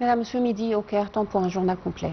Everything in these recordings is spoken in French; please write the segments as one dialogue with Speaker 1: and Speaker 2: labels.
Speaker 1: Mesdames, Monsieur, midi au Caire, temps pour un journal complet.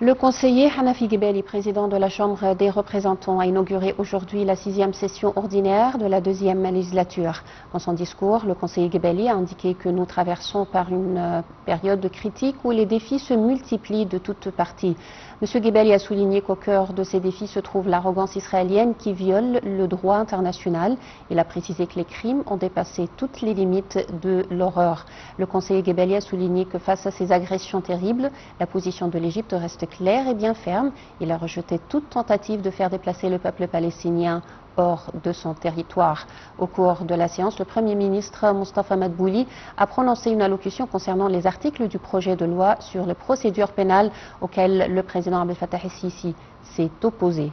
Speaker 1: Le conseiller Hanafi Gebeli, président de la Chambre des représentants, a inauguré aujourd'hui la 6e session ordinaire de la 2e législature. Dans son discours, le conseiller Gebeli a indiqué que nous traversons par une période de critique où les défis se multiplient de toutes parties. M. Gebeli a souligné qu'au cœur de ces défis se trouve l'arrogance israélienne qui viole le droit international. Il a précisé que les crimes ont dépassé toutes les limites de l'horreur. Le conseiller Gebeli a souligné que face à ces agressions terribles, la position de l'Égypte reste claire et bien ferme. Il a rejeté toute tentative de faire déplacer le peuple palestinien hors de son territoire. Au cours de la séance, le Premier ministre Mustafa Madbouli a prononcé une allocution concernant les articles du projet de loi sur les procédures pénales auxquelles le président Abdel Fattah el-Sisi s'est opposé.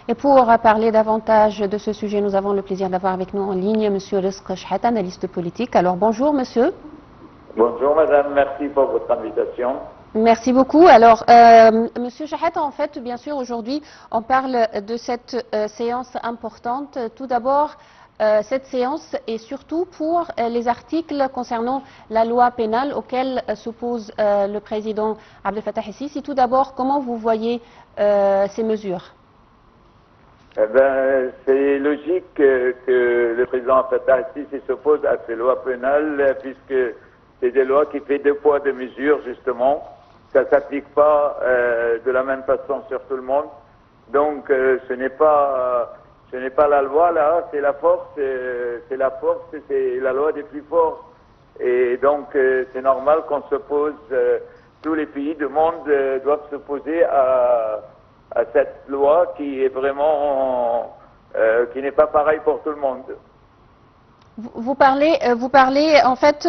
Speaker 1: Et pour parler davantage de ce sujet, nous avons le plaisir d'avoir avec nous en ligne M. Rizk Chahata, analyste politique. Alors bonjour monsieur.
Speaker 2: Bonjour madame, merci pour votre invitation.
Speaker 1: Merci beaucoup. Alors, Monsieur Chahata, en fait, bien sûr, aujourd'hui, on parle de cette séance importante. Tout d'abord, cette séance est surtout pour les articles concernant la loi pénale auxquels s'oppose le président Abdel Fattah el-Sisi. Tout d'abord, comment vous voyez ces mesures?
Speaker 2: C'est logique que le président Fattah el-Sisi s'oppose à ces lois pénales puisque c'est des lois qui font deux poids, deux mesures, justement. Ça ne s'applique pas de la même façon sur tout le monde. Donc ce n'est pas la loi là, c'est la force, c'est la loi des plus forts. Et donc c'est normal qu'on s'oppose, tous les pays du monde doivent s'opposer à cette loi qui est vraiment, qui n'est pas pareille pour tout le monde.
Speaker 1: Vous parlez en fait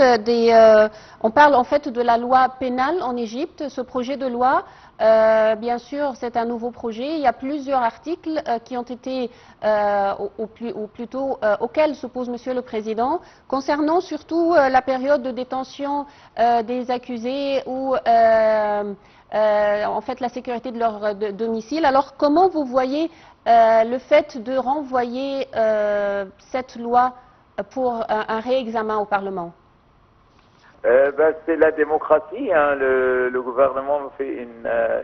Speaker 1: on parle en fait de la loi pénale en Égypte. Ce projet de loi, bien sûr, c'est un nouveau projet. Il y a plusieurs articles qui ont été, auxquels s'oppose Monsieur le Président, concernant surtout la période de détention des accusés ou en fait la sécurité de leur domicile. Alors, comment vous voyez le fait de renvoyer cette loi pour un réexamen au Parlement?
Speaker 2: C'est la démocratie, hein. Le gouvernement fait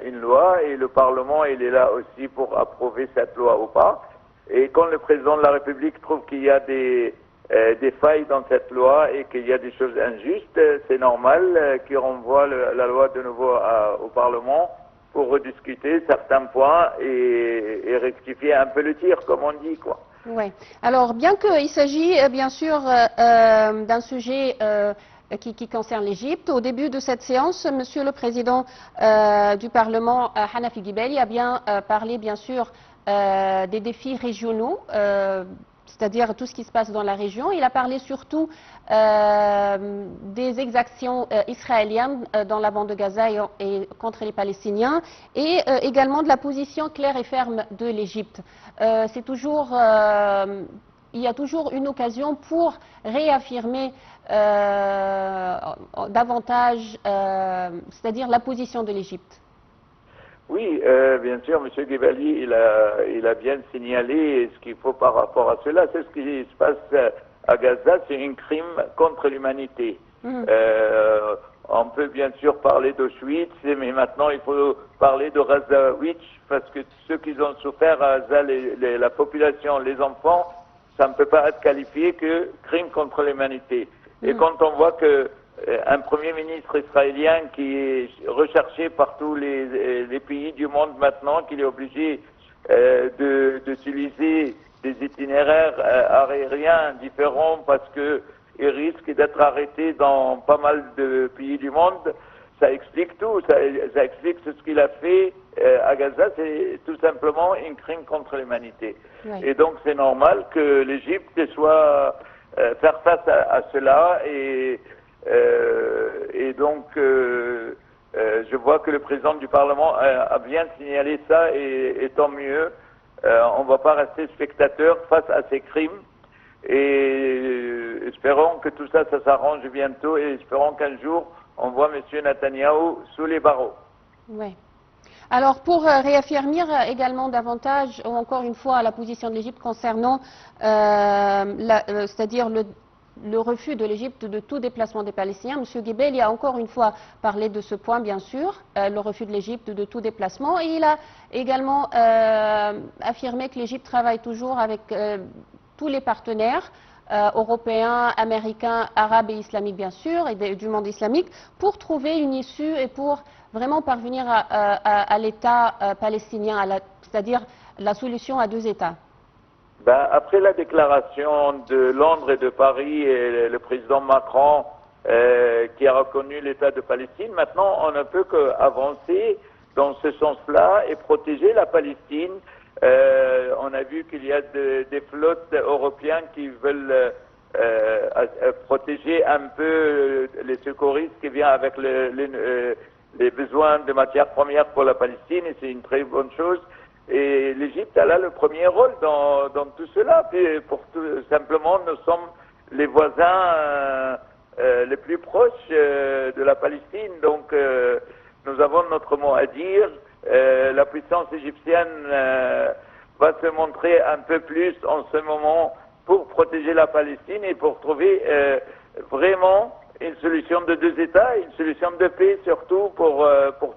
Speaker 2: une loi et le Parlement il est là aussi pour approuver cette loi ou pas. Et quand le président de la République trouve qu'il y a des failles dans cette loi et qu'il y a des choses injustes, c'est normal qu'il renvoie la loi de nouveau au Parlement pour rediscuter certains points et rectifier un peu le tir, comme on dit, quoi.
Speaker 1: Oui. Alors, bien qu'il s'agit bien sûr d'un sujet qui concerne l'Égypte, au début de cette séance, Monsieur le Président du Parlement, Hanafi Gebeli, a bien parlé bien sûr des défis régionaux, c'est-à-dire tout ce qui se passe dans la région. Il a parlé surtout des exactions israéliennes dans la bande de Gaza et contre les Palestiniens, et également de la position claire et ferme de l'Égypte. C'est toujours, il y a toujours une occasion pour réaffirmer davantage, c'est-à-dire la position de l'Égypte.
Speaker 2: Oui, bien sûr, M. Gebeli, il a bien signalé ce qu'il faut par rapport à cela. C'est ce qui se passe à Gaza, c'est un crime contre l'humanité. On peut bien sûr parler d'Auschwitz, mais maintenant il faut parler de Razawitch, parce que ceux qui ont souffert à Gaza, la population, les enfants, ça ne peut pas être qualifié que crime contre l'humanité. Et quand on voit que un Premier ministre israélien qui est recherché par tous les pays du monde maintenant, qu'il est obligé d'utiliser des itinéraires aériens différents parce qu'il risque d'être arrêté dans pas mal de pays du monde, ça explique tout. Ça explique ce qu'il a fait à Gaza, c'est tout simplement un crime contre l'humanité. Oui. Et donc c'est normal que l'Égypte soit faire face à cela et donc, je vois que le président du Parlement a bien signalé ça et tant mieux. On ne va pas rester spectateur face à ces crimes et espérons que tout ça s'arrange bientôt et espérons qu'un jour on voit M. Netanyahou sous les barreaux.
Speaker 1: Oui. Alors, pour réaffirmer également davantage, ou encore une fois, la position de l'Égypte concernant, c'est-à-dire le refus de l'Égypte de tout déplacement des Palestiniens, M. Guebel a encore une fois parlé de ce point, bien sûr, le refus de l'Égypte de tout déplacement, et il a également affirmé que l'Égypte travaille toujours avec tous les partenaires européens, américains, arabes et islamiques bien sûr, et du monde islamique, pour trouver une issue et pour vraiment parvenir à l'État palestinien, c'est-à-dire la solution à deux États.
Speaker 2: Ben, après la déclaration de Londres et de Paris et le président Macron qui a reconnu l'État de Palestine, maintenant on ne peut qu'avancer dans ce sens-là et protéger la Palestine. On a vu qu'il y a des flottes européennes qui veulent protéger un peu les secouristes qui viennent avec les besoins de matières premières pour la Palestine, et c'est une très bonne chose. Et l'Égypte a là le premier rôle dans tout cela. Puis simplement, nous sommes les voisins les plus proches de la Palestine. Donc, nous avons notre mot à dire. La puissance égyptienne va se montrer un peu plus en ce moment pour protéger la Palestine et pour trouver vraiment une solution de deux États, une solution de paix surtout pour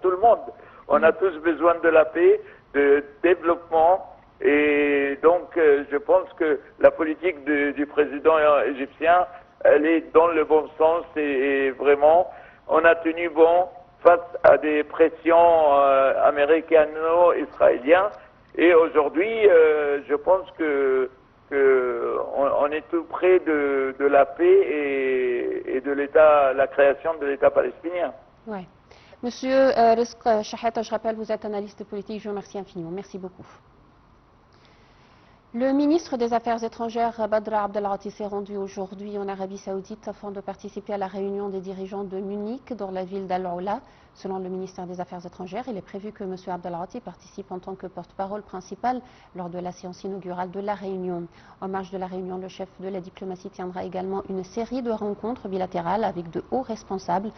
Speaker 2: tout le monde. On a tous besoin de la paix, de développement, et donc je pense que la politique du président égyptien, elle est dans le bon sens, et vraiment on a tenu bon face à des pressions américano-israéliennes, et aujourd'hui je pense on est tout près de la paix et de l'État, la création de l'État palestinien.
Speaker 1: Ouais. Monsieur Rizk Shahata, je rappelle, vous êtes analyste politique, je vous remercie infiniment. Merci beaucoup. Le ministre des Affaires étrangères, Badr Abdelghati, s'est rendu aujourd'hui en Arabie Saoudite afin de participer à la réunion des dirigeants de Munich dans la ville d'Al-Oula. Selon le ministère des Affaires étrangères, il est prévu que M. Abdelghati participe en tant que porte-parole principal lors de la séance inaugurale de la réunion. En marge de la réunion, le chef de la diplomatie tiendra également une série de rencontres bilatérales avec de hauts responsables.